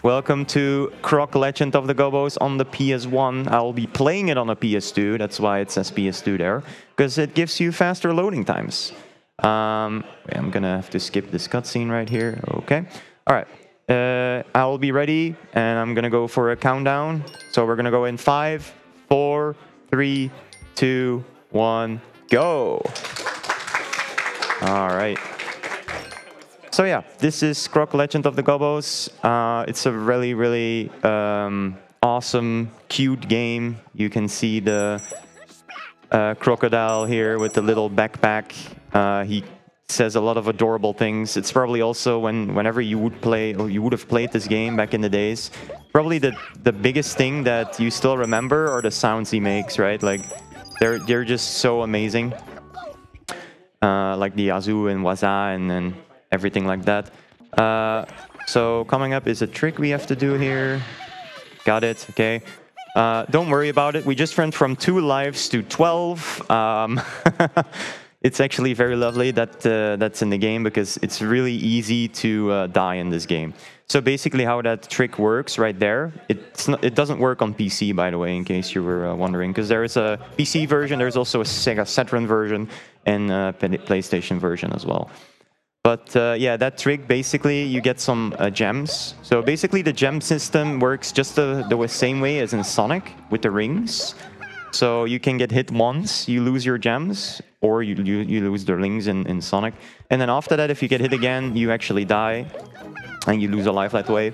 Welcome to Croc Legend of the Gobbos on the PS1. I'll be playing it on a PS2, that's why it says PS2 there, because it gives you faster loading times. I'm gonna have to skip this cutscene right here, okay. Alright, I'll be ready, and I'm gonna go for a countdown. So we're gonna go in 5, 4, 3, 2, 1, go! Alright. So yeah, this is Croc Legend of the Gobbos. It's a really awesome, cute game. You can see the crocodile here with the little backpack. He says a lot of adorable things. It's probably also whenever you would play or you would have played this game back in the days, probably the biggest thing that you still remember are the sounds he makes, right? Like they're just so amazing. Like the Azu and Waza and everything like that. So coming up is a trick we have to do here. Got it, okay. Don't worry about it. We just went from 2 lives to 12. It's actually very lovely that that's in the game because it's really easy to die in this game. So basically how that trick works right there, it doesn't work on PC, by the way, in case you were wondering, because there is a PC version, there's also a Sega Saturn version and a PlayStation version as well. But yeah, that trick, basically, you get some gems. So basically, the gem system works just the same way as in Sonic, with the rings. So you can get hit once, you lose your gems, or you lose the rings in Sonic. And then after that, if you get hit again, you actually die, and you lose a life that way.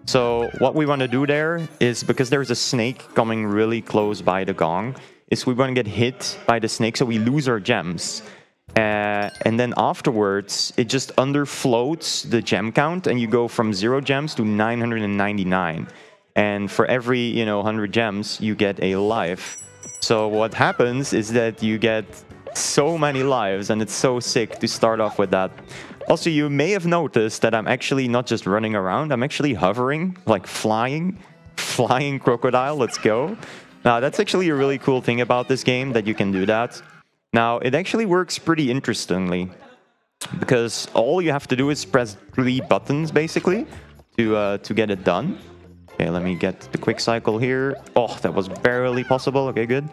So what we want to do there is, because there's a snake coming really close by the gong, is we want to get hit by the snake, so we lose our gems. And then afterwards, it just underfloats the gem count, and you go from 0 gems to 999. And for every 100 gems, you get a life. So what happens is that you get so many lives, and it's so sick to start off with that. Also, you may have noticed that I'm actually not just running around, I'm actually hovering, like flying crocodile, let's go. Now, that's actually a really cool thing about this game, that you can do that. Now, it actually works pretty interestingly, because all you have to do is press 3 buttons, basically, to get it done. Okay, let me get the quick cycle here. Oh, that was barely possible. Okay, good.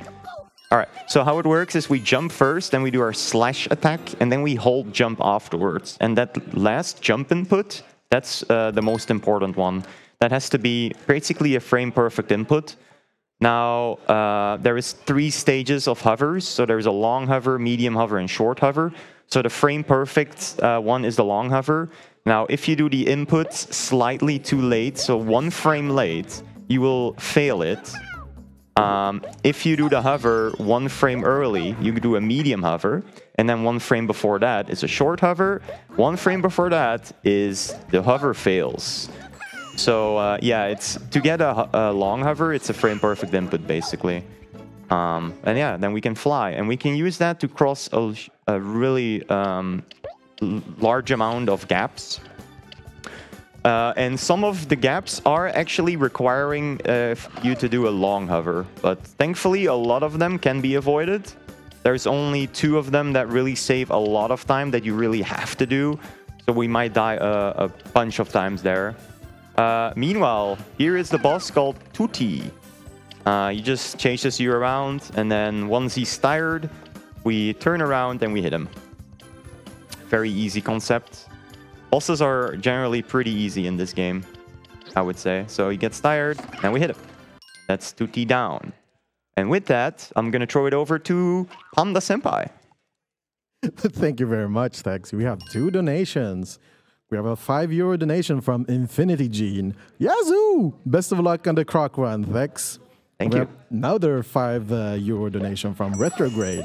All right, so how it works is we jump first, then we do our slash attack, and then we hold jump afterwards. And that last jump input, that's the most important one. That has to be basically a frame-perfect input. Now, there is 3 stages of hovers. So there's a long hover, medium hover, and short hover. So the frame-perfect one is the long hover. Now, if you do the inputs slightly too late, so 1 frame late, you will fail it. If you do the hover 1 frame early, you do a medium hover. And then 1 frame before that is a short hover. 1 frame before that is the hover fails. So yeah, it's to get a long hover, it's a frame-perfect input, basically. And yeah, then we can fly. And we can use that to cross a really large amount of gaps. And some of the gaps are actually requiring you to do a long hover. But thankfully, a lot of them can be avoided. There's only 2 of them that really save a lot of time that you really have to do. So we might die a bunch of times there. Meanwhile, here is the boss called Tutti. He just chases you around, and then once he's tired, we turn around and we hit him. Very easy concept. Bosses are generally pretty easy in this game, I would say. So he gets tired, and we hit him. That's Tutti down. And with that, I'm going to throw it over to PandaSenpai. Thank you very much, Thex. We have 2 donations. We have a €5 donation from Infinity Gene. Yazoo! Best of luck on the Croc run, Thex. Thank you. Another €5 donation from Retrograde.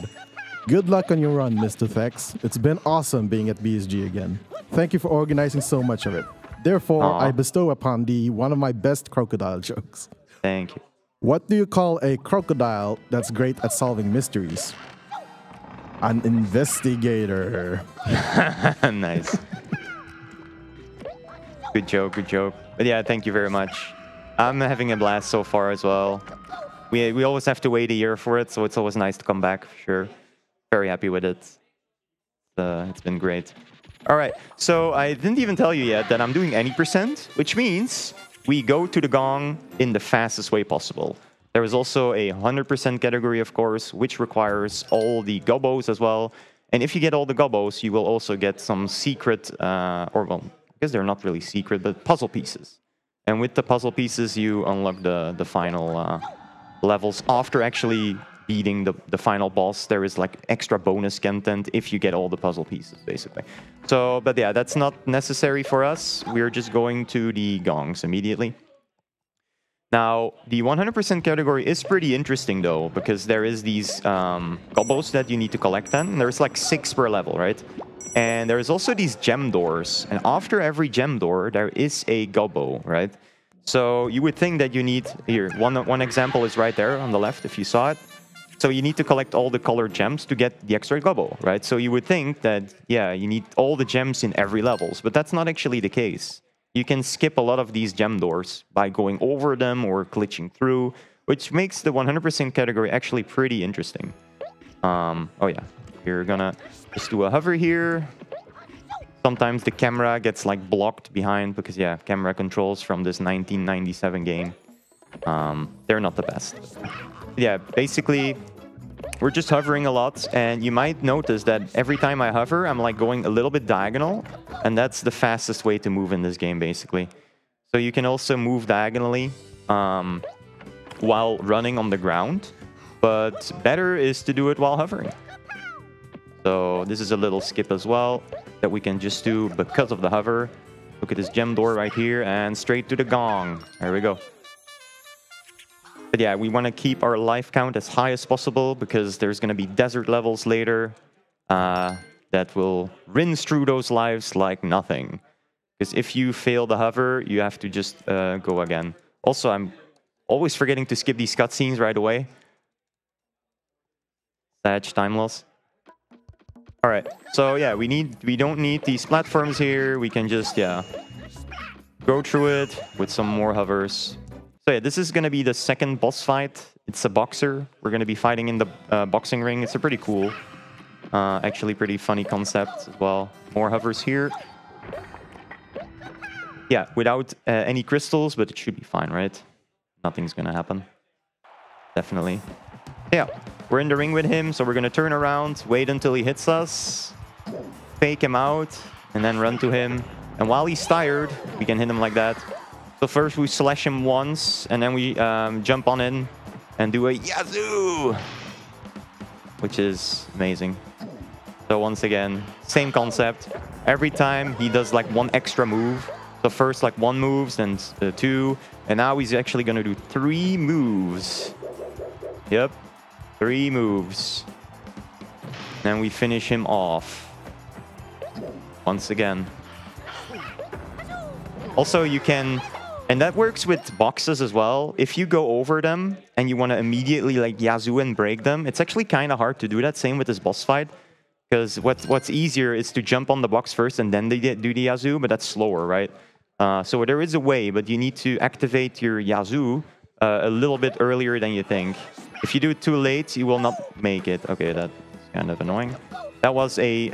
Good luck on your run, Mr. Thex. It's been awesome being at BSG again. Thank you for organizing so much of it. Therefore, I bestow upon thee one of my best crocodile jokes. Thank you. What do you call a crocodile that's great at solving mysteries? An investigator. Nice. Good joke, good joke. But yeah, thank you very much. I'm having a blast so far as well. We always have to wait a year for it, so it's always nice to come back, for sure. Very happy with it. It's been great. All right, so I didn't even tell you yet that I'm doing any %, which means we go to the gong in the fastest way possible. There is also a 100% category, of course, which requires all the Gobbos as well. And if you get all the Gobbos, you will also get some secret, or well, I guess they're not really secret, but puzzle pieces. And with the puzzle pieces, you unlock the final levels after actually beating the final boss. There is like extra bonus content if you get all the puzzle pieces, basically. So, but yeah, that's not necessary for us. We're just going to the gongs immediately. Now, the 100% category is pretty interesting, though, because there is these Gobbos that you need to collect then. There's like 6 per level, right? And there's also these gem doors. And after every gem door, there is a Gobbo, right? So you would think that you need... Here, one example is right there on the left, if you saw it. So you need to collect all the colored gems to get the extra Gobbo, right? So you would think that, yeah, you need all the gems in every levels. But that's not actually the case. You can skip a lot of these gem doors by going over them or glitching through, which makes the 100% category actually pretty interesting. Oh yeah, you're gonna just do a hover here. Sometimes the camera gets like blocked behind because, yeah, camera controls from this 1997 game. They're not the best. Yeah, basically, we're just hovering a lot, and you might notice that every time I hover, I'm like going a little bit diagonal, and that's the fastest way to move in this game, basically. So you can also move diagonally while running on the ground, but better is to do it while hovering. So this is a little skip as well that we can just do because of the hover. Look at this gem door right here, and straight to the gong. There we go. But yeah, we want to keep our life count as high as possible because there's going to be desert levels later that will rinse through those lives like nothing. Because if you fail the hover, you have to just go again. Also, I'm always forgetting to skip these cutscenes right away. Sad time loss. All right, so yeah, we don't need these platforms here. We can just, yeah, go through it with some more hovers. So yeah, this is going to be the second boss fight. It's a boxer. We're going to be fighting in the boxing ring. It's a pretty cool, actually pretty funny concept as well. More hovers here. Yeah, without any crystals, but it should be fine, right? Nothing's going to happen. Definitely. Yeah, we're in the ring with him, so we're going to turn around, wait until he hits us, fake him out, and then run to him. And while he's tired, we can hit him like that. So first we slash him once, and then we jump on in and do a Yazoo! Which is amazing. So once again, same concept. Every time he does like one extra move. So first like 1 moves, then 2, and now he's actually going to do 3 moves. Yep, 3 moves. Then we finish him off. Once again. Also, you can... And that works with boxes as well. If you go over them and you want to immediately like Yazoo and break them, it's actually kind of hard to do that. Same with this boss fight. Because what's easier is to jump on the box first and then they do the Yazoo, but that's slower, right? So there is a way, but you need to activate your Yazoo a little bit earlier than you think. If you do it too late, you will not make it. Okay, that's kind of annoying. That was a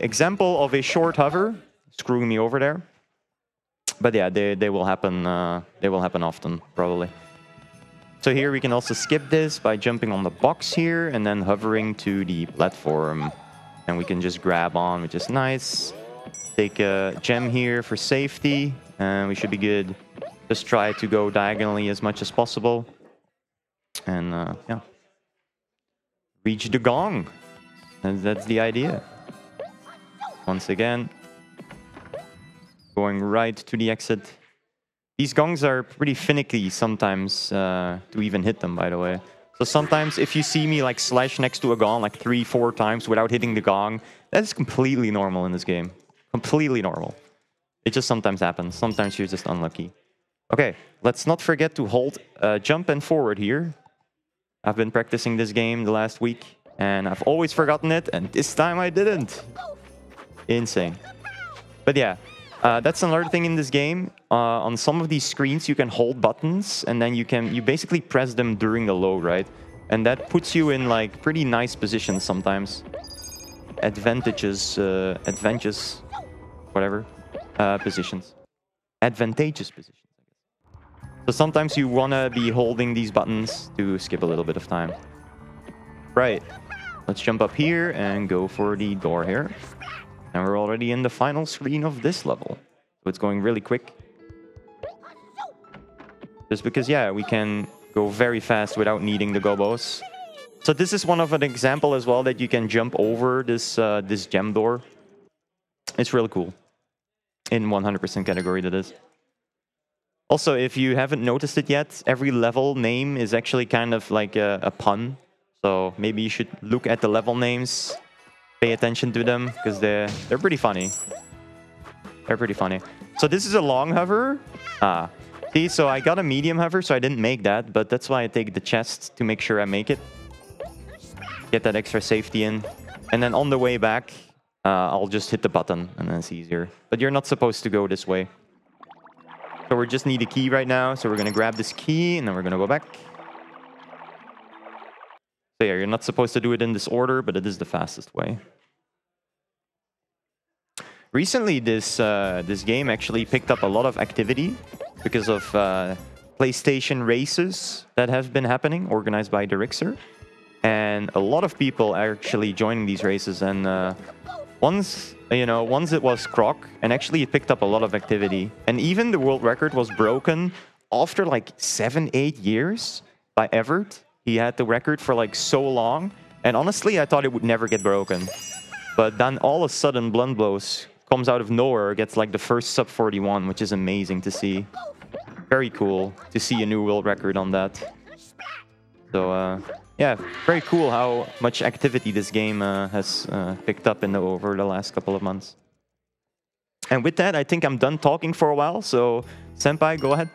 example of a short hover screwing me over there. But yeah, they will happen. They will happen often, probably. So here we can also skip this by jumping on the box here and then hovering to the platform, and we can just grab on, which is nice. Take a gem here for safety, and we should be good. Just try to go diagonally as much as possible, and yeah, reach the gong. And that's the idea. Once again. Going right to the exit. These gongs are pretty finicky sometimes to even hit them, by the way. So sometimes if you see me like slash next to a gong like 3-4 times without hitting the gong, that's completely normal in this game. Completely normal. It just sometimes happens. Sometimes you're just unlucky. Okay, let's not forget to hold jump and forward here. I've been practicing this game the last week and I've always forgotten it, and this time I didn't. Insane. But yeah. That's another thing in this game. On some of these screens, you can hold buttons, and then you basically press them during the load, right? And that puts you in like pretty nice positions sometimes. Advantages, whatever, positions. advantageous positions. So sometimes you want to be holding these buttons to skip a little bit of time. Right. Let's jump up here and go for the door here. And we're already in the final screen of this level. So it's going really quick. Just because, yeah, we can go very fast without needing the Gobbos. So this is one of an example as well that you can jump over this this gem door. It's really cool. In 100% category, that is. Also, if you haven't noticed it yet, every level name is actually kind of like a pun. So maybe you should look at the level names, pay attention to them, because they're pretty funny. They're pretty funny. So this is a long hover. See, so I got a medium hover, so I didn't make that, but that's why I take the chest to make sure I make it. Get that extra safety in. And then on the way back, I'll just hit the button, and then it's easier. But you're not supposed to go this way. So we just need a key right now, so we're going to grab this key, and then we're going to go back. So yeah, you're not supposed to do it in this order, but it is the fastest way. Recently, this game actually picked up a lot of activity because of PlayStation races that have been happening, organized by Dirixer. And a lot of people are actually joining these races. And once it was Croc, and actually it picked up a lot of activity. And even the world record was broken after like 7-8 years by Everett. He had the record for like so long. And honestly, I thought it would never get broken. But then all of a sudden, Blunt Blows comes out of nowhere, gets like the first sub 41, which is amazing to see. Very cool to see a new world record on that. So yeah, very cool how much activity this game has picked up over the last couple of months. And with that, I think I'm done talking for a while. So Senpai, go ahead.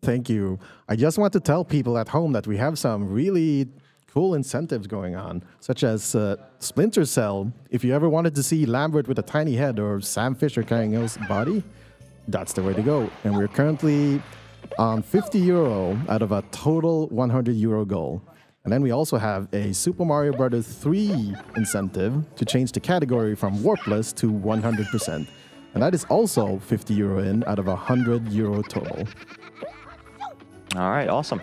Thank you. I just want to tell people at home that we have some really cool incentives going on, such as Splinter Cell. If you ever wanted to see Lambert with a tiny head or Sam Fisher carrying his body, that's the way to go. And we're currently on 50 euro out of a total 100 euro goal. And then we also have a Super Mario Bros. 3 incentive to change the category from Warpless to 100%. And that is also 50 euro in out of 100 euro total. All right, awesome.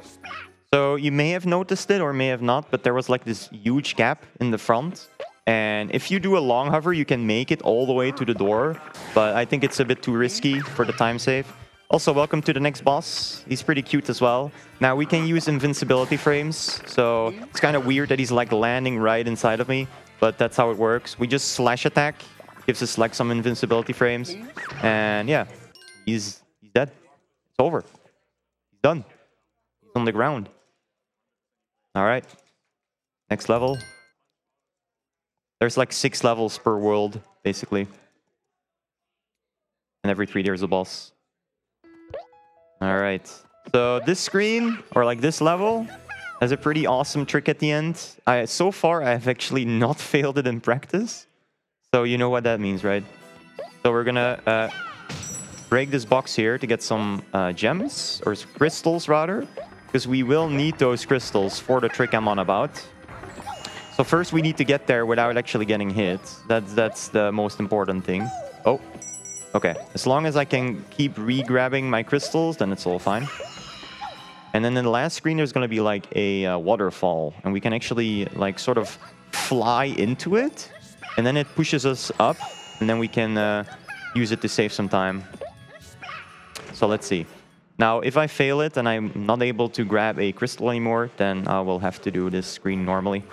So you may have noticed it or may have not, but there was like this huge gap in the front. And if you do a long hover, you can make it all the way to the door. But I think it's a bit too risky for the time save. Also, welcome to the next boss. He's pretty cute as well. Now, we can use invincibility frames. So it's kind of weird that he's like landing right inside of me. But that's how it works. We just slash attack. Gives us like some invincibility frames. And yeah, he's dead. It's over. He's done. He's on the ground. All right. Next level. There's like 6 levels per world, basically. And every 3 there's a boss. All right. So this screen, or like this level, has a pretty awesome trick at the end. So far, I have actually not failed it in practice. So you know what that means, right? So we're gonna break this box here to get some gems, or crystals rather, because we will need those crystals for the trick I'm on about. So first we need to get there without actually getting hit. That's the most important thing. Oh, okay. As long as I can keep re-grabbing my crystals, then it's all fine. And then in the last screen, there's going to be like a waterfall. And we can actually like sort of fly into it. And then it pushes us up. And then we can use it to save some time. So let's see. Now, if I fail it and I'm not able to grab a crystal anymore, then I will have to do this screen normally.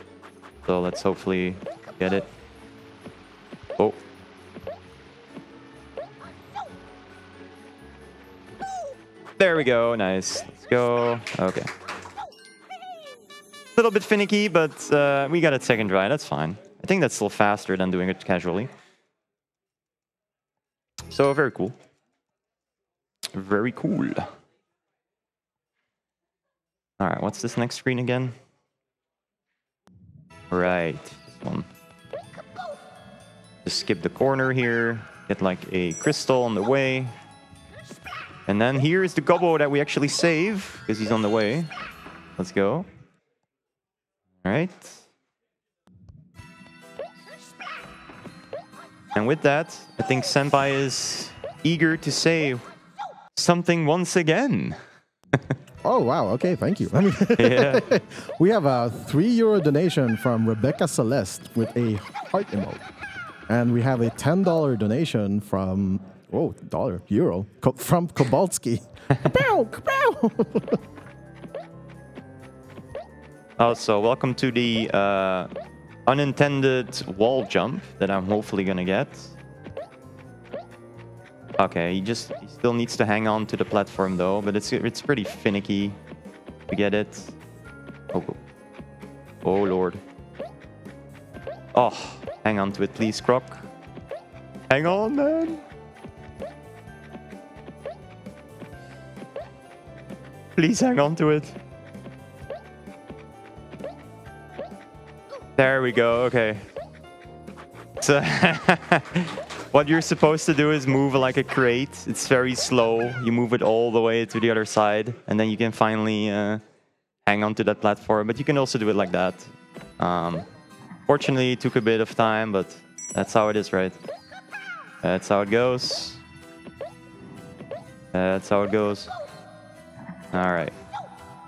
So let's hopefully get it. Oh. There we go. Nice. Let's go. Okay. A little bit finicky, but we got it second try. That's fine. I think that's still faster than doing it casually. So very cool. Very cool. All right. What's this next screen again? Right, this one. Just skip the corner here, get like a crystal on the way. And then here is the Gobbo that we actually save, because he's on the way. Let's go. Alright. And with that, I think Senpai is eager to say something once again. Oh, wow. Okay, thank you. Yeah. We have a €3 donation from Rebecca Celeste with a heart emote. And we have a $10 donation from, euro, from Kobalski. Kapow, kapow. Also, welcome to the unintended wall jump that I'm hopefully gonna get. Okay, he still needs to hang on to the platform though, but it's pretty finicky to get it. Oh lord. Oh, hang on to it please, Croc. Hang on, man. Please hang on to it. There we go, okay. So what you're supposed to do is move like a crate. It's very slow. You move it all the way to the other side, and then you can finally hang on to that platform. But you can also do it like that. Fortunately, it took a bit of time, but that's how it is, right? That's how it goes. That's how it goes. Alright.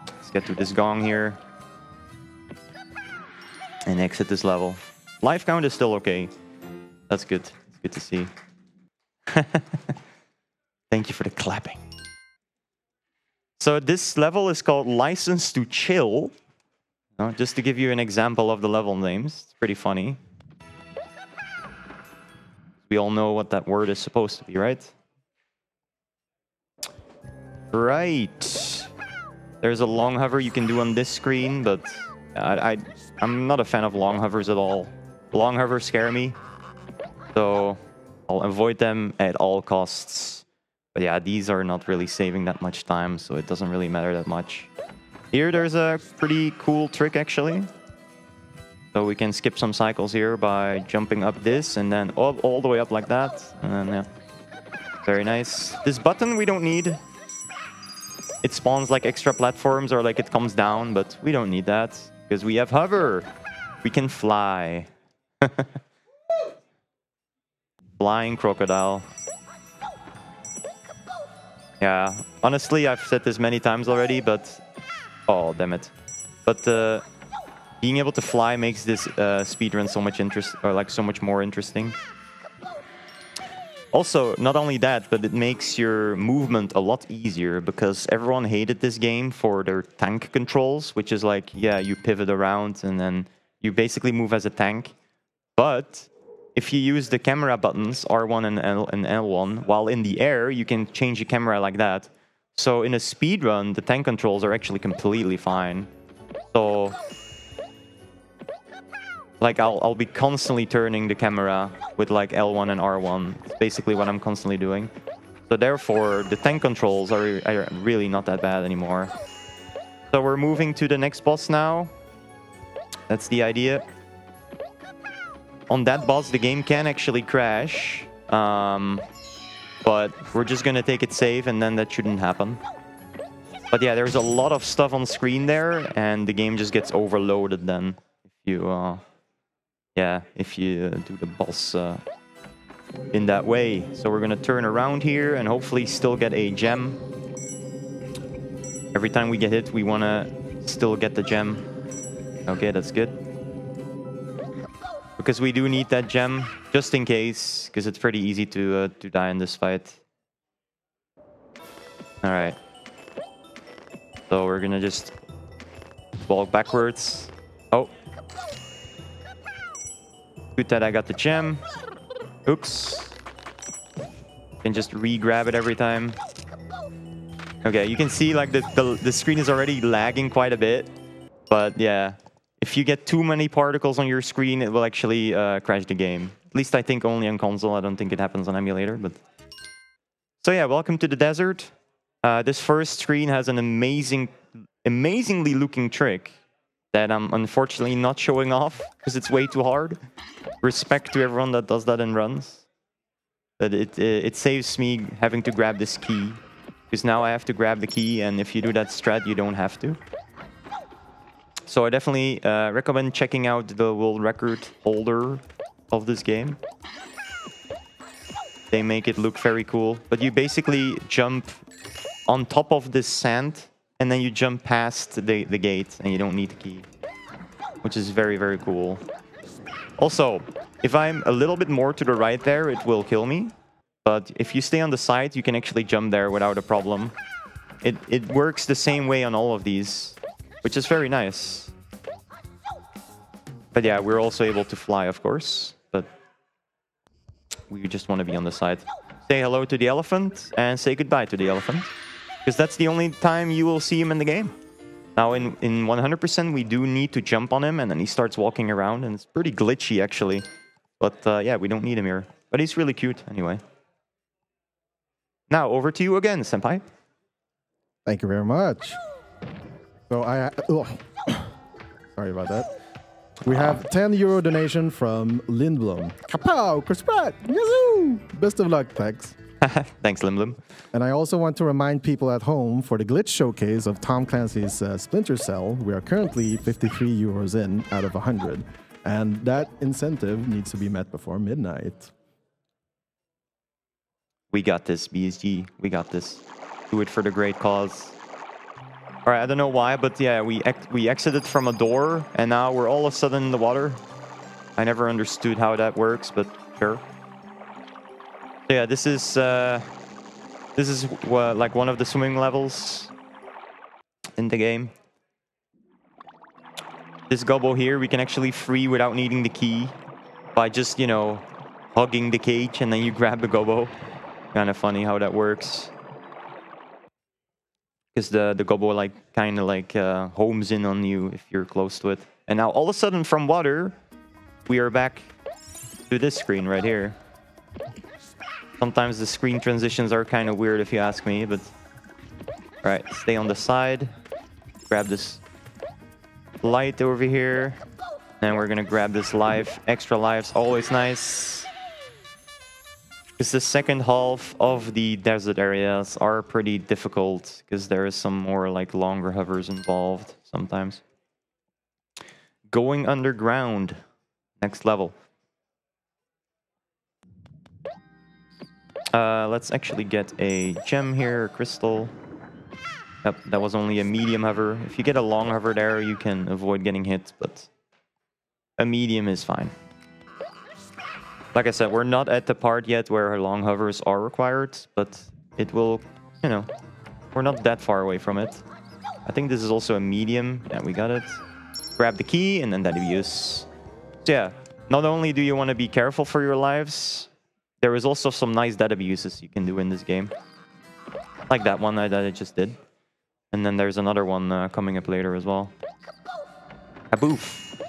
Let's get to this gong here. And exit this level. Life count is still okay. That's good. It's good to see. Thank you for the clapping. So this level is called License to Chill. Just to give you an example of the level names. It's pretty funny. We all know what that word is supposed to be, right? Right. There's a long hover you can do on this screen, but I'm not a fan of long hovers at all. Long hovers scare me, so I'll avoid them at all costs. But yeah, these are not really saving that much time, so it doesn't really matter that much. Here, there's a pretty cool trick, actually. So we can skip some cycles here by jumping up this, and then all the way up like that. And then, yeah. Very nice. This button we don't need. It spawns like extra platforms, or like it comes down, but we don't need that. Because we have hover. We can fly. Flying crocodile. Yeah, honestly, I've said this many times already, but... Oh, damn it. But being able to fly makes this speedrun so much more interesting. Also, not only that, but it makes your movement a lot easier, because everyone hated this game for their tank controls, which is like, yeah, you pivot around and then you basically move as a tank. But if you use the camera buttons, R1 and L1, while in the air, you can change the camera like that. So in a speedrun, the tank controls are actually completely fine. So like I'll be constantly turning the camera with like L1 and R1. It's basically what I'm constantly doing. So therefore, the tank controls are really not that bad anymore. So we're moving to the next boss now. That's the idea. On that boss, the game can actually crash. But we're just gonna take it safe, and then that shouldn't happen. But yeah, there's a lot of stuff on screen there, and the game just gets overloaded then if you do the boss in that way. So we're gonna turn around here and hopefully still get a gem. Every time we get hit, we wanna still get the gem. Okay, that's good. Because we do need that gem, just in case, because it's pretty easy to die in this fight. Alright. So we're gonna just walk backwards. Oh. Good that I got the gem. Oops. Can just re-grab it every time. Okay, you can see like the screen is already lagging quite a bit. But yeah, if you get too many particles on your screen, it will actually crash the game. At least I think only on console. I don't think it happens on emulator. But so yeah, welcome to the desert. This first screen has an amazingly looking trick that I'm unfortunately not showing off because it's way too hard. Respect to everyone that does that and runs. But it saves me having to grab this key, because now I have to grab the key, and if you do that strat, you don't have to. So I definitely recommend checking out the world record holder of this game. They make it look very cool. But you basically jump on top of this sand, and then you jump past the gate, and you don't need the key. Which is very, very cool. Also, if I'm a little bit more to the right there, it will kill me. But if you stay on the side, you can actually jump there without a problem. It works the same way on all of these, which is very nice. But yeah, we're also able to fly, of course. But we just want to be on the side. Say hello to the elephant and say goodbye to the elephant. Because that's the only time you will see him in the game. Now, in 100%, we do need to jump on him, and then he starts walking around, and it's pretty glitchy, actually. But yeah, we don't need him here. But he's really cute, anyway. Now, over to you again, Senpai. Thank you very much. So sorry about that. We have 10 euro donation from Lindblom. Kapow! Chris Pratt! Yazoo! Best of luck, thanks. Thanks, Limblum. And I also want to remind people at home for the glitch showcase of Tom Clancy's Splinter Cell, we are currently 53 euros in out of 100. And that incentive needs to be met before midnight. We got this, BSG. We got this. Do it for the great cause. All right, I don't know why, but yeah, we exited from a door, and now we're all of a sudden in the water. I never understood how that works, but sure. So yeah, this is like one of the swimming levels in the game. This gobbo here, we can actually free without needing the key by just, you know, hugging the cage, and then you grab the gobbo. Kind of funny how that works. Because the gobbo kind of homes in on you if you're close to it. And now all of a sudden from water, we are back to this screen right here. Sometimes the screen transitions are kind of weird if you ask me, but... Alright, stay on the side. Grab this light over here. And we're gonna grab this life. Extra lives, always nice. Because the second half of the desert areas are pretty difficult, because there is some more longer hovers involved sometimes. Going underground. Next level. Let's actually get a gem here, a crystal. Yep, that was only a medium hover. If you get a long hover there, you can avoid getting hit, but a medium is fine. Like I said, we're not at the part yet where long hovers are required, but it will, you know, we're not that far away from it. I think this is also a medium. Yeah, we got it. Grab the key and then that use. So yeah, not only do you want to be careful for your lives, there is also some nice data abuses you can do in this game. Like that one that I just did. And then there's another one coming up later as well. A boof.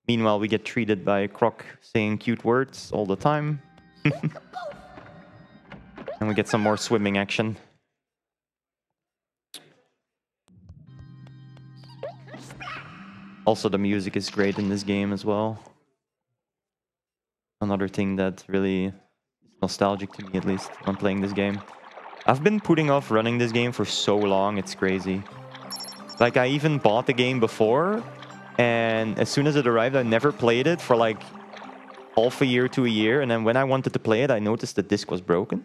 Meanwhile, we get treated by Croc saying cute words all the time. And we get some more swimming action. Also, the music is great in this game as well. Another thing that really is nostalgic to me, at least, when playing this game. I've been putting off running this game for so long, it's crazy. Like, I even bought the game before, and as soon as it arrived, I never played it for like half a year to a year, and then when I wanted to play it, I noticed the disc was broken.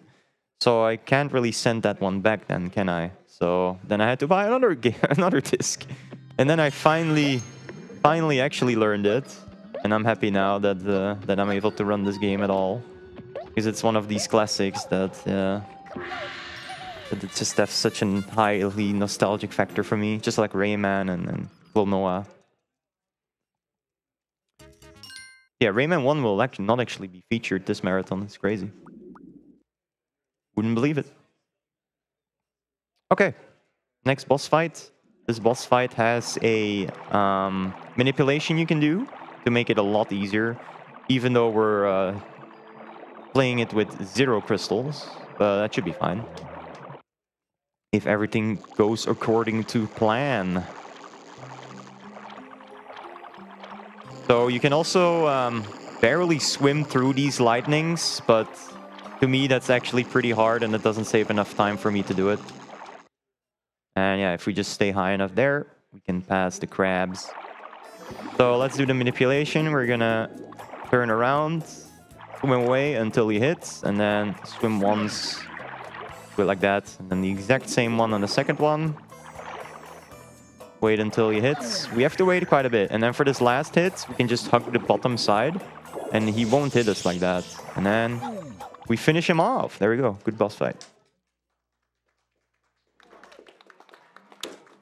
So I can't really send that one back then, can I? So then I had to buy another another disc. And then I finally actually learned it. And I'm happy now that that I'm able to run this game at all, because it's one of these classics that it just has such a highly nostalgic factor for me, just like Rayman and Klonoa. Yeah, Rayman 1 will not actually be featured this marathon. It's crazy. Wouldn't believe it. Okay, next boss fight. This boss fight has a manipulation you can do to make it a lot easier, even though we're playing it with 0 crystals. That should be fine. If everything goes according to plan. So you can also barely swim through these lightnings, but to me that's actually pretty hard and it doesn't save enough time for me to do it. And yeah, if we just stay high enough there, we can pass the crabs. So let's do the manipulation. We're gonna turn around swim away until he hits, and then swim once, do it like that, and then the exact same one on the second one. Wait until he hits. We have to wait quite a bit, and then for this last hit, we can just hug the bottom side, and he won't hit us like that. And then we finish him off. There we go. Good boss fight.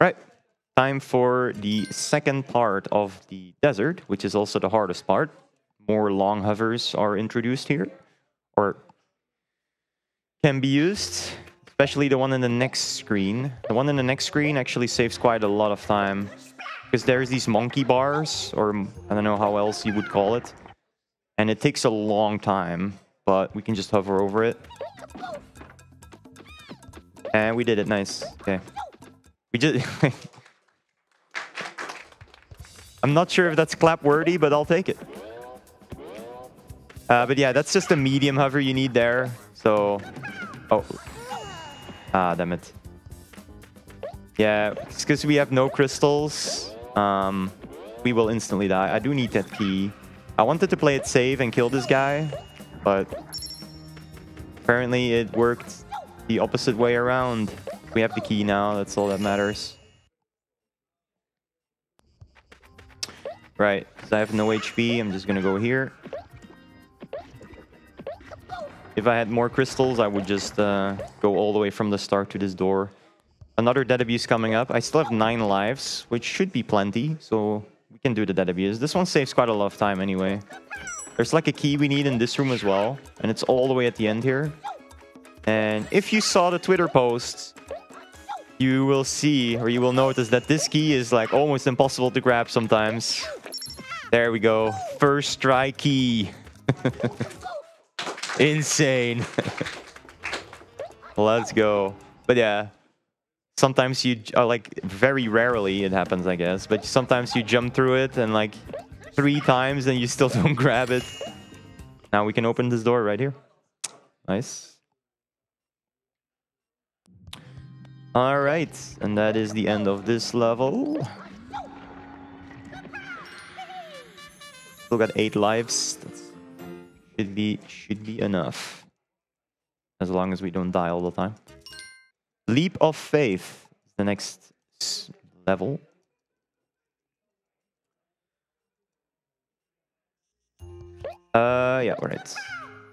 Right. Time for the second part of the desert, which is also the hardest part. More long hovers are introduced here, or can be used, especially the one in the next screen. The one in the next screen actually saves quite a lot of time, because there's these monkey bars, or I don't know how else you would call it, and it takes a long time, but we can just hover over it. And we did it, nice. Okay. We just... I'm not sure if that's clap-worthy, but I'll take it. But yeah, that's just a medium hover you need there. So... Oh. Ah, damn it. Yeah, it's because we have no crystals. We will instantly die. I do need that key. I wanted to play it safe and kill this guy, but... apparently it worked the opposite way around. We have the key now, that's all that matters. Right, because I have no HP, I'm just gonna go here. If I had more crystals, I would just go all the way from the start to this door. Another dead abuse coming up. I still have 9 lives, which should be plenty, so we can do the dead abuse. This one saves quite a lot of time anyway. There's like a key we need in this room as well, and it's all the way at the end here. And if you saw the Twitter post, you will see, or you will notice that this key is like almost impossible to grab sometimes. There we go. First try key. Insane. Let's go. But yeah, sometimes you, like, very rarely it happens, I guess, but sometimes you jump through it and like 3 times and you still don't grab it. Now we can open this door right here. Nice. All right, and that is the end of this level. Still got 8 lives. That should be enough, as long as we don't die all the time. Leap of Faith is the next level. Yeah, right.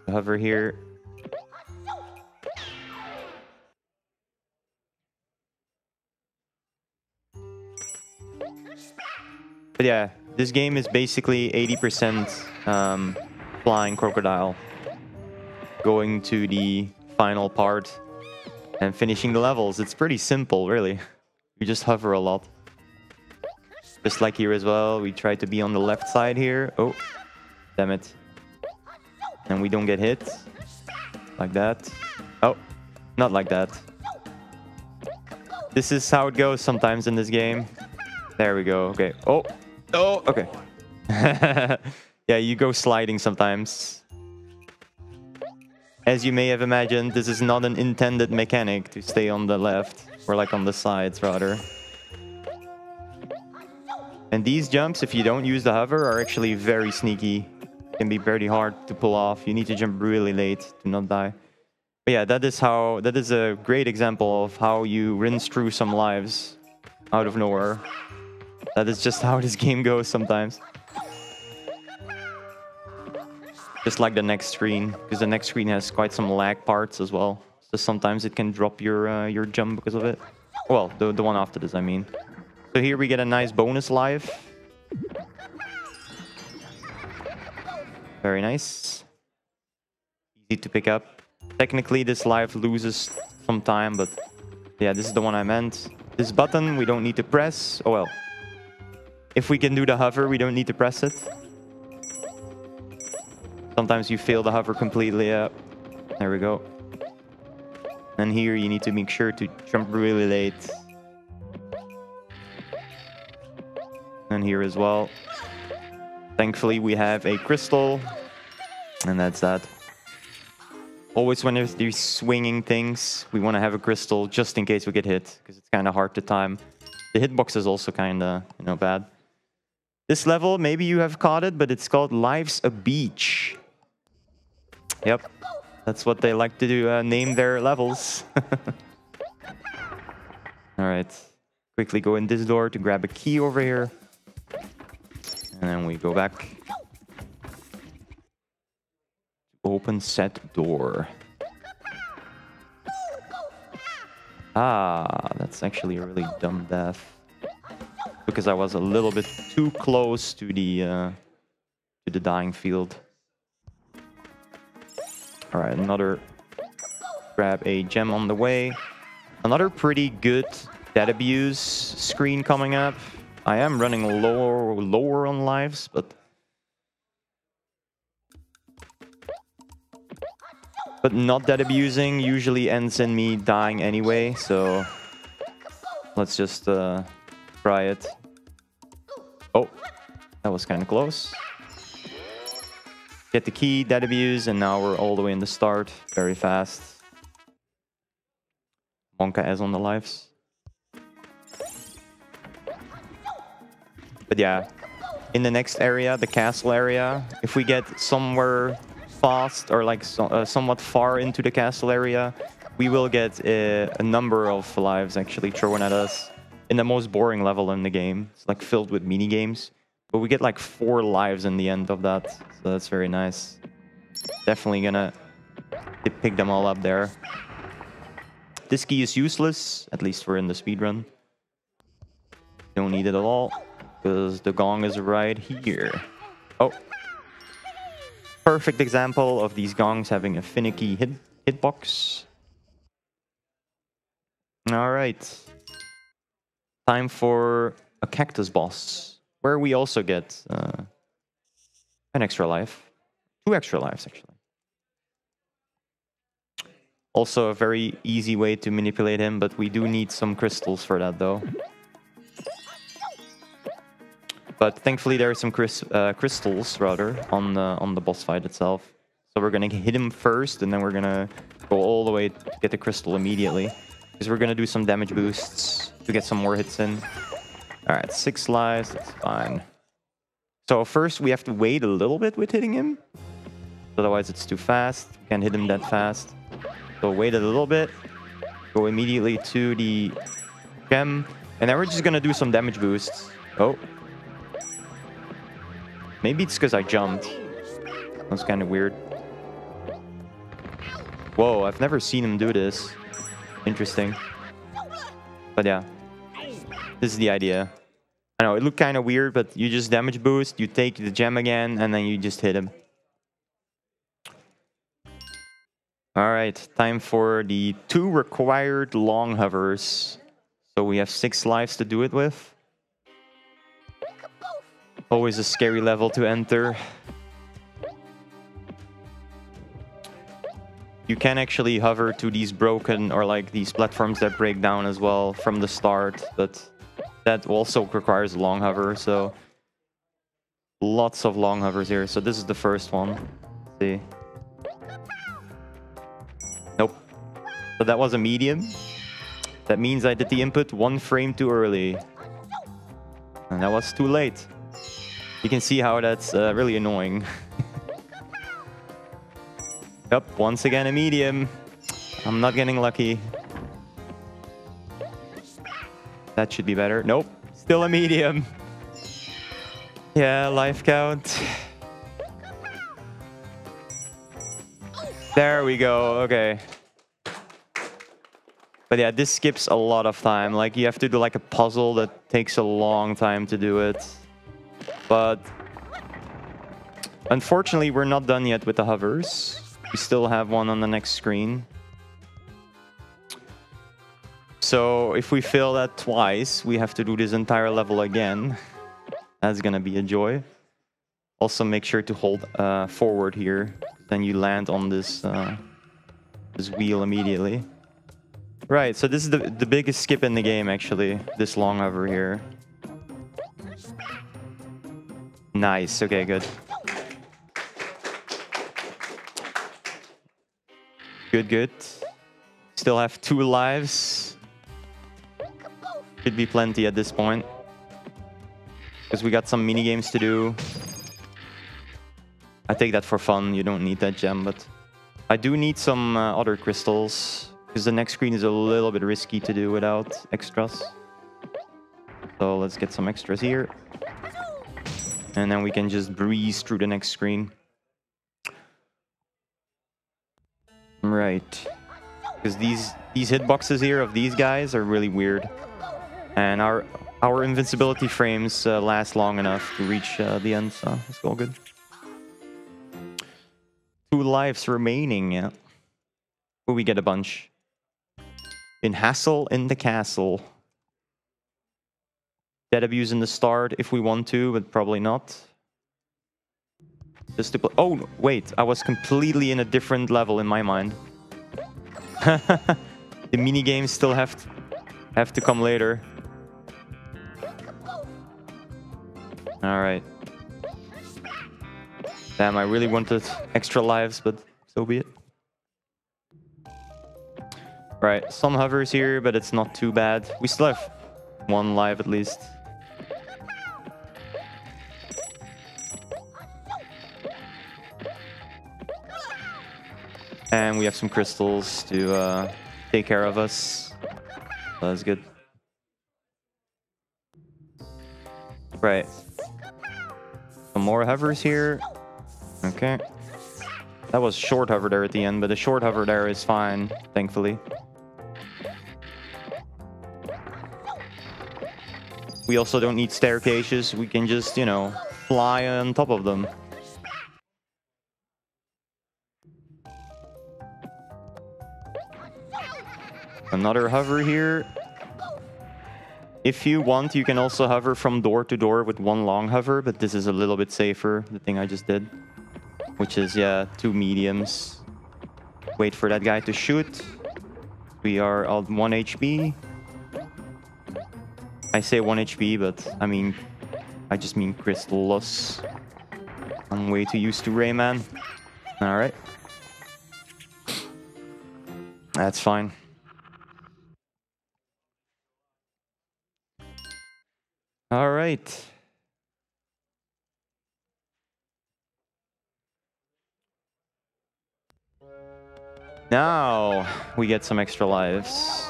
Hover here. But yeah, this game is basically 80% flying crocodile. Going to the final part and finishing the levels. It's pretty simple, really. You just hover a lot. Just like here as well, we try to be on the left side here. Oh, damn it. And we don't get hit. Like that. Oh, not like that. This is how it goes sometimes in this game. There we go. Okay. Oh. Oh, okay. Yeah, you go sliding sometimes. As you may have imagined, this is not an intended mechanic to stay on the left, or like on the sides rather. And these jumps, if you don't use the hover, are actually very sneaky. Can be very hard to pull off. You need to jump really late to not die. But yeah, that is a great example of how you rinse through some lives out of nowhere. That is just how this game goes sometimes. Just like the next screen, because the next screen has quite some lag parts as well. So sometimes it can drop your jump because of it. Well, the one after this, I mean. So here we get a nice bonus life. Very nice. Easy to pick up. Technically, this life loses some time, but yeah, this is the one I meant. This button, we don't need to press. Oh well. If we can do the hover, we don't need to press it. Sometimes you fail the hover completely. There we go. And here you need to make sure to jump really late. And here as well. Thankfully, we have a crystal. And that's that. Always when there's these swinging things, we want to have a crystal just in case we get hit, because it's kind of hard to time. The hitbox is also kind of, bad. This level, maybe you have caught it, but it's called Life's a Beach. Yep. That's what they like to do, name their levels. Alright. Quickly go in this door to grab a key over here. And then we go back. Open set door. Ah, that's actually a really dumb death. Because I was a little bit too close to the dying field. Alright, another grab a gem on the way. Another pretty good dead abuse screen coming up. I am running lower on lives, but not dead abusing usually ends in me dying anyway, so let's just try it. Oh, that was kind of close. Get the key, dead abuse, and now we're all the way in the start. Very fast. Monka is on the lives. But yeah, in the next area, the castle area, if we get somewhere fast or like somewhat far into the castle area, we will get a number of lives actually thrown at us in the most boring level in the game. It's like filled with mini games, but we get like 4 lives in the end of that, so that's very nice. Definitely gonna pick them all up there. This key is useless, at least for in the speedrun. Don't need it at all because the gong is right here. Oh. Perfect example of these gongs having a finicky hitbox. Alright. Time for a cactus boss, where we also get an extra life. 2 extra lives, actually. Also a very easy way to manipulate him, but we do need some crystals for that, though. But thankfully there are some crystals, rather, on the boss fight itself. So we're gonna hit him first, and then we're gonna go all the way to get the crystal immediately. Because we're gonna do some damage boosts to get some more hits in. Alright, 6 lives, that's fine. So first we have to wait a little bit with hitting him. Otherwise it's too fast. We can't hit him that fast. So wait a little bit. Go immediately to the gem. And then we're just gonna do some damage boosts. Oh. Maybe it's because I jumped. That's kind of weird. Whoa, I've never seen him do this. Interesting. But yeah. This is the idea. I know, it looked kind of weird, but you just damage boost, you take the gem again, and then you just hit him. Alright, time for the 2 required long hovers. So we have 6 lives to do it with. Always a scary level to enter. You can actually hover to these broken or like these platforms that break down as well from the start, but that also requires a long hover, so lots of long hovers here. So this is the first one. Let's see. Nope. So that was a medium. That means I did the input 1 frame too early. And that was too late. You can see how that's really annoying. Yep, once again a medium. I'm not getting lucky. That should be better. Nope, still a medium. Yeah, life count. There we go, okay. But yeah, this skips a lot of time. Like, you have to do like a puzzle that takes a long time to do it. But unfortunately, we're not done yet with the hovers. We still have one on the next screen. So if we fail that twice, we have to do this entire level again. That's gonna be a joy. Also make sure to hold forward here. Then you land on this this wheel immediately. Right, so this is the biggest skip in the game, actually. This long hover here. Nice, okay, good. Good, good. Still have 2 lives. Should be plenty at this point. Because we got some mini games to do. I take that for fun. You don't need that gem, but I do need some other crystals, because the next screen is a little bit risky to do without extras. So let's get some extras here. And then we can just breeze through the next screen. Right. Because these hitboxes here of these guys are really weird. And our invincibility frames last long enough to reach the end, so it's all good. 2 lives remaining, yeah. Will we get a bunch? In Hassle in the Castle. Dead abuse in the start if we want to, but probably not. Just to play. Oh, wait, I was completely in a different level in my mind. The mini games still have to come later. All right. Damn, I really wanted extra lives, but so be it. Right, some hovers here, but it's not too bad. We still have 1 life at least. And we have some crystals to take care of us. So that's good. Right. Some more hovers here. Okay. That was short hover there at the end, but the short hover there is fine, thankfully. We also don't need staircases. We can just, you know, fly on top of them. Another hover here. If you want, you can also hover from door to door with 1 long hover, but this is a little bit safer, the thing I just did. Which is, yeah, 2 mediums. Wait for that guy to shoot. We are on 1 HP. I say 1 HP, but I just mean crystal loss. I'm way too used to Rayman. Alright. That's fine. Alright. Now we get some extra lives.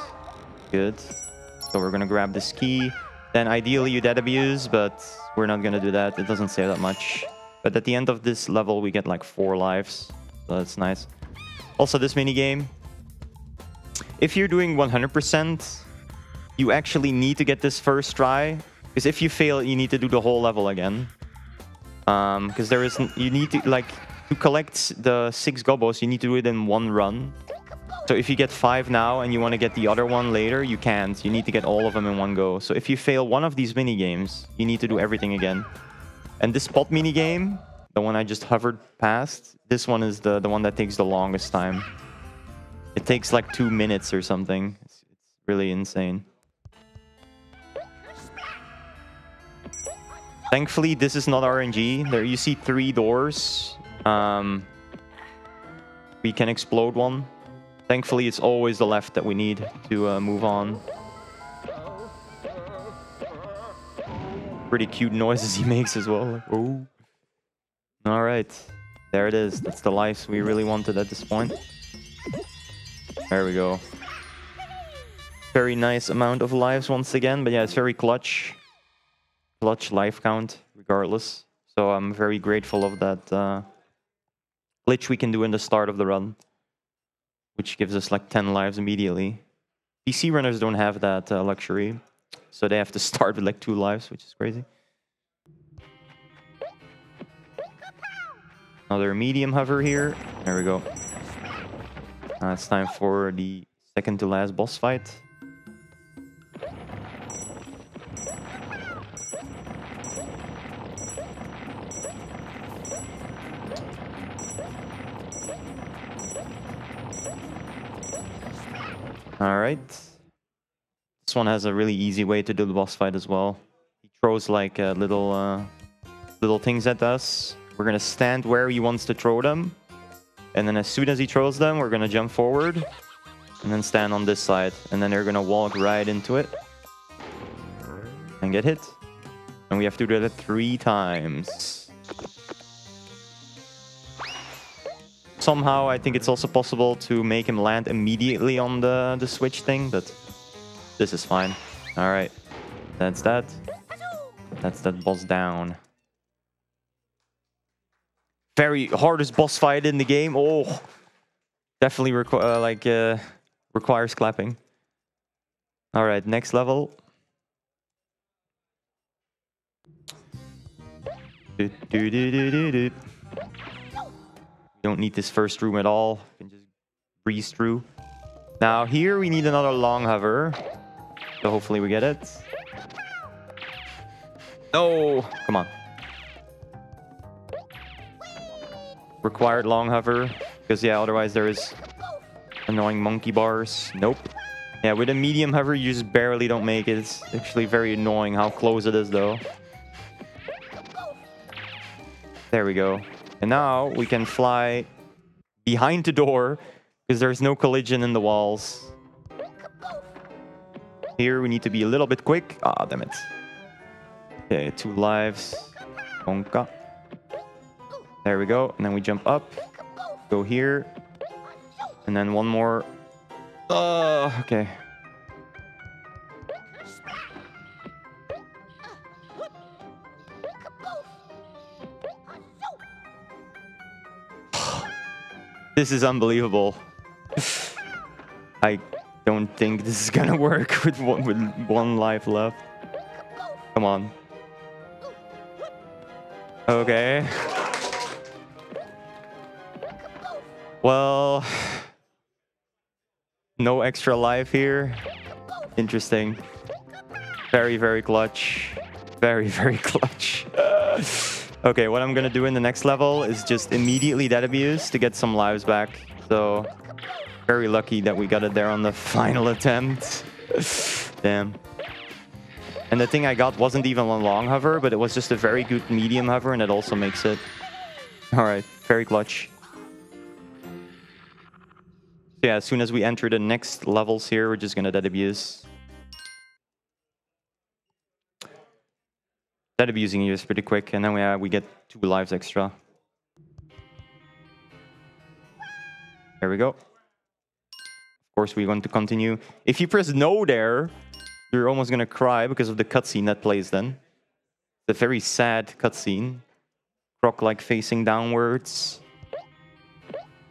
Good. So we're gonna grab this key. Then ideally you dead abuse, but we're not gonna do that. It doesn't say that much. But at the end of this level, we get like 4 lives. So that's nice. Also, this mini game, if you're doing 100%, you actually need to get this first try. Because if you fail, you need to do the whole level again. Because there isn't, you need to like, to collect the 6 Gobbos, you need to do it in 1 run. So if you get 5 now and you want to get the other one later, you can't. You need to get all of them in 1 go. So if you fail one of these mini games, you need to do everything again. And this spot mini game, the one I just hovered past, this one is the one that takes the longest time. It takes like 2 minutes or something. It's really insane. Thankfully, this is not RNG. There you see 3 doors. We can explode one. Thankfully, it's always the left that we need to move on. Pretty cute noises he makes as well. Like, oh. Alright. There it is. That's the lives we really wanted at this point. There we go. Very nice amount of lives once again. But yeah, it's very clutch. Clutch life count, regardless. So I'm very grateful of that glitch we can do in the start of the run. Which gives us like 10 lives immediately. PC runners don't have that luxury. So they have to start with like 2 lives, which is crazy. Another medium hover here. There we go. It's time for the second to last boss fight. Alright. This one has a really easy way to do the boss fight as well. He throws like little things at us. We're gonna stand where he wants to throw them. And then as soon as he throws them, we're gonna jump forward. And then stand on this side. And then they're gonna walk right into it. And get hit. And we have to do that 3 times. somehow I think it's also possible to make him land immediately on the switch thing, but this is fine. All right, that's that. That's that boss down. Very hardest boss fight in the game. Oh, definitely requires clapping. All right, next level. Don't need this first room at all. You can just breeze through. Now here we need another long hover. So hopefully we get it. No, come on. Required long hover. Because yeah, otherwise there is annoying monkey bars. Nope. Yeah, with a medium hover you just barely don't make it. It's actually very annoying how close it is though. There we go. And now we can fly behind the door because there's no collision in the walls. Here we need to be a little bit quick. Ah, damn it. Okay, 2 lives. Bonka. There we go. And then we jump up. Go here. And then one more. Okay. This is unbelievable. I don't think this is gonna work with one life left. Come on. Okay. Well, no extra life here. Interesting. Very, very clutch. Very, very clutch. Okay, what I'm gonna do in the next level is just immediately dead abuse to get some lives back. So, very lucky that we got it there on the final attempt. Damn. And the thing I got wasn't even a long hover, but it was just a very good medium hover, and it also makes it. Alright, very clutch. Yeah, as soon as we enter the next levels here, we're just gonna dead abuse. Dead abusing you is pretty quick, and then we get 2 lives extra. There we go. Of course, we want to continue. If you press no there, you're almost gonna cry because of the cutscene that plays then. It's a very sad cutscene. Croc like facing downwards.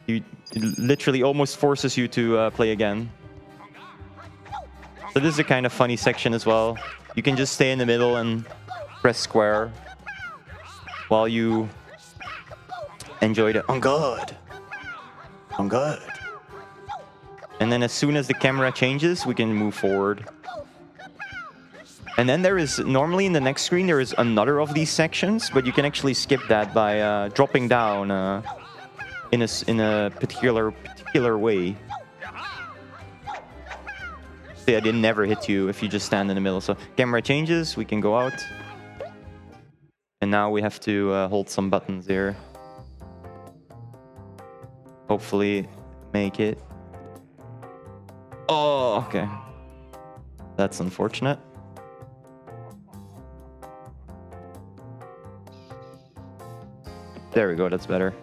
It literally almost forces you to play again. So this is a kind of funny section as well. You can just stay in the middle and press square while you enjoy the on good. On good. And then as soon as the camera changes, we can move forward. And then there is, normally in the next screen, there is another of these sections, but you can actually skip that by dropping down in a particular way. So yeah, they never hit you if you just stand in the middle. So camera changes, we can go out. And now we have to hold some buttons here. Hopefully make it. Oh, okay. That's unfortunate. There we go, that's better.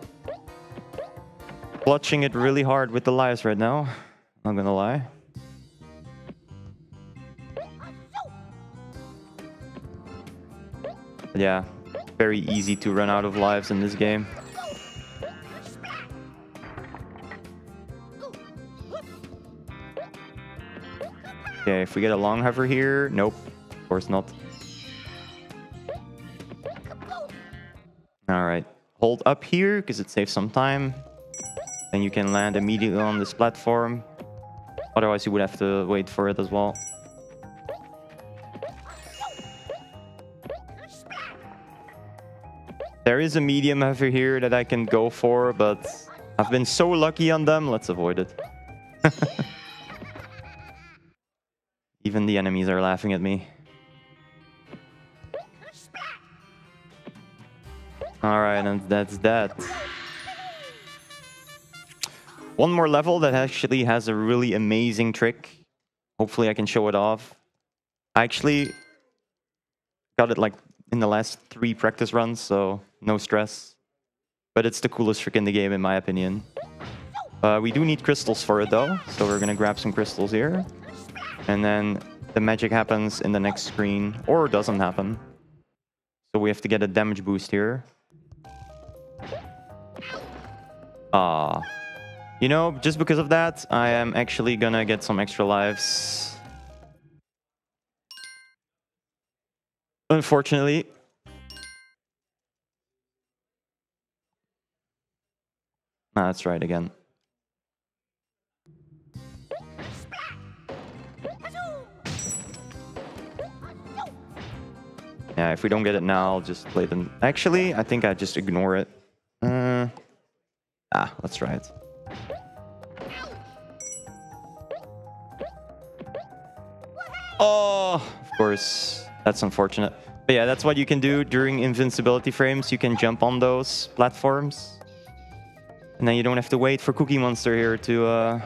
Clutching it really hard with the lives right now. Not gonna lie. But yeah, very easy to run out of lives in this game. Okay, if we get a long hover here, nope, of course not. Alright, hold up here because it saves some time. Then you can land immediately on this platform. Otherwise you would have to wait for it as well. There is a medium hover here that I can go for, but I've been so lucky on them, let's avoid it. Even the enemies are laughing at me. Alright, and that's that. One more level that actually has a really amazing trick. Hopefully I can show it off. I actually got it like in the last 3 practice runs, so no stress. But it's the coolest trick in the game in my opinion. We do need crystals for it though, so we're gonna grab some crystals here. And then the magic happens in the next screen, or doesn't happen. So we have to get a damage boost here. You know, just because of that, I am actually gonna get some extra lives. Unfortunately. Ah, that's right again. Yeah, if we don't get it now, I'll just play them. Actually, I think I just ignore it. Let's try it. Oh, of course. That's unfortunate. But yeah, that's what you can do during invincibility frames. You can jump on those platforms. And then you don't have to wait for Cookie Monster here to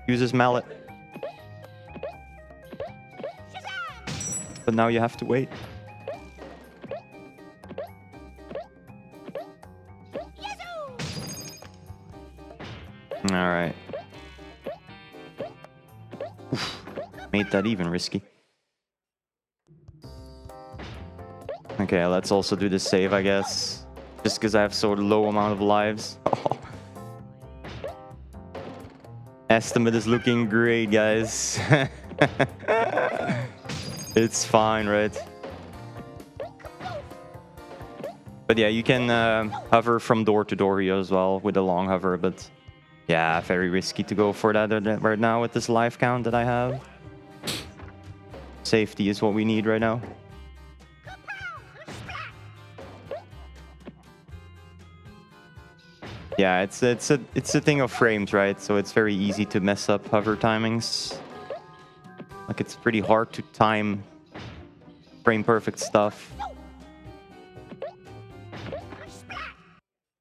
use his mallet. But now you have to wait. Alright. Made that even risky. Okay, let's also do the save, I guess. Just because I have so low amount of lives. Oh. Estimate is looking great, guys. It's fine, right? But yeah, you can hover from door to door here as well with a long hover, but yeah, very risky to go for that right now with this life count that I have. Safety is what we need right now. Yeah, it's a thing of frames, right? So it's very easy to mess up hover timings. Like, it's pretty hard to time frame perfect stuff.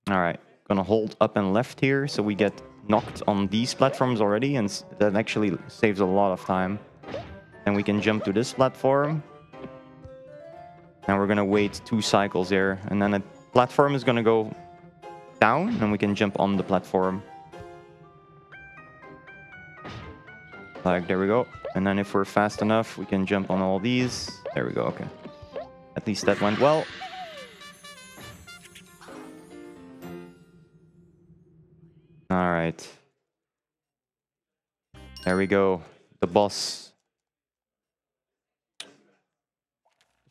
Alright, gonna hold up and left here so we get knocked on these platforms already, and that actually saves a lot of time. And we can jump to this platform. And we're gonna wait 2 cycles here, and then the platform is gonna go down and we can jump on the platform. Like, there we go. And then if we're fast enough, we can jump on all these. There we go, okay. At least that went well. Alright. There we go. The boss.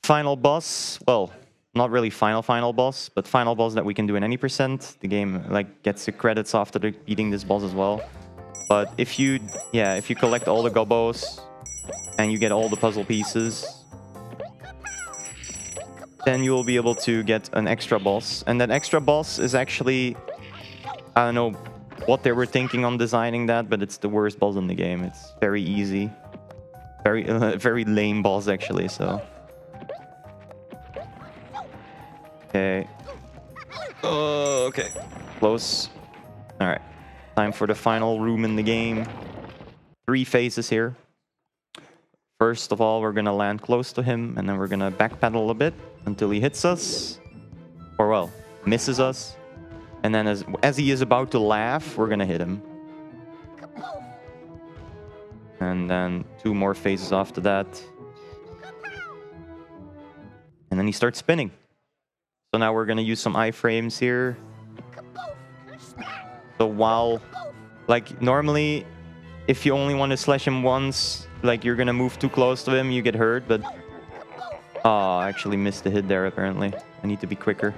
Final boss. Well, not really final boss, but final boss that we can do in any percent. The game like gets the credits after beating this boss as well. But if you collect all the Gobbos and you get all the puzzle pieces, then you will be able to get an extra boss. And that extra boss is actually, I don't know what they were thinking on designing that, but it's the worst boss in the game. It's very easy. Very lame boss actually, so. Okay. Oh, okay. Close. Alright. Time for the final room in the game. 3 phases here. First of all, we're gonna land close to him, and then we're gonna backpedal a bit until he hits us. Or, well, misses us. And then as he is about to laugh, we're gonna hit him. And then 2 more phases after that. And then he starts spinning. So now we're gonna use some iframes here. So while, like, normally, if you only want to slash him once, like, you're gonna move too close to him, you get hurt, but... Oh, I actually missed the hit there, apparently. I need to be quicker.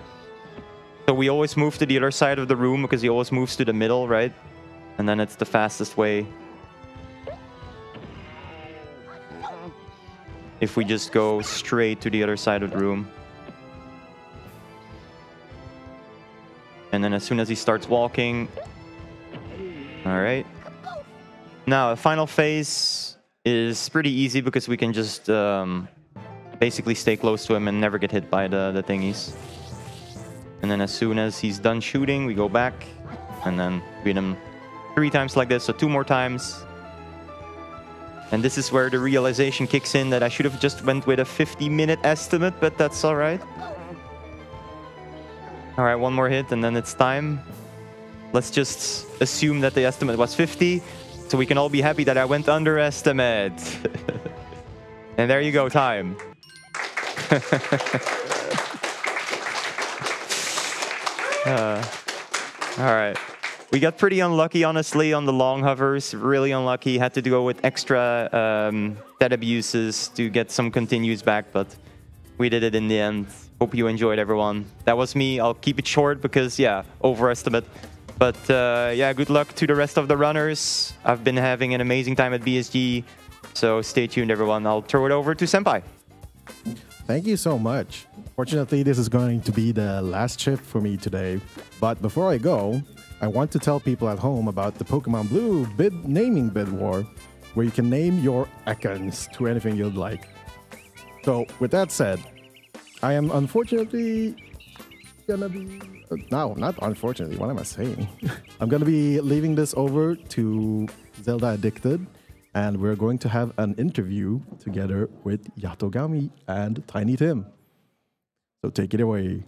So we always move to the other side of the room, because he always moves to the middle, right? And then it's the fastest way. If we just go straight to the other side of the room. And then as soon as he starts walking... Alright. Now, the final phase is pretty easy because we can just basically stay close to him and never get hit by the thingies. And then as soon as he's done shooting, we go back and then beat him 3 times like this, so 2 more times. And this is where the realization kicks in that I should have just went with a 50-minute estimate, but that's alright. Alright, 1 more hit and then it's time. let's just assume that the estimate was 50, so we can all be happy that I went under estimate. And there you go, time. All right. We got pretty unlucky, honestly, on the long hovers. Really unlucky. Had to go with extra dead abuses to get some continues back, but we did it in the end. Hope you enjoyed, everyone. That was me. I'll keep it short because, yeah, overestimate. But, yeah, good luck to the rest of the runners. I've been having an amazing time at BSG, so stay tuned, everyone. I'll throw it over to Senpai. Thank you so much. Fortunately, this is going to be the last shift for me today. But before I go, I want to tell people at home about the Pokemon Blue naming bid war, where you can name your Ekans to anything you'd like. So, with that said, I am unfortunately gonna be... No, not unfortunately, what am I saying? I'm gonna be leaving this over to Zelda Addicted, and we're going to have an interview together with Yatogami and Tiny Tim. So take it away.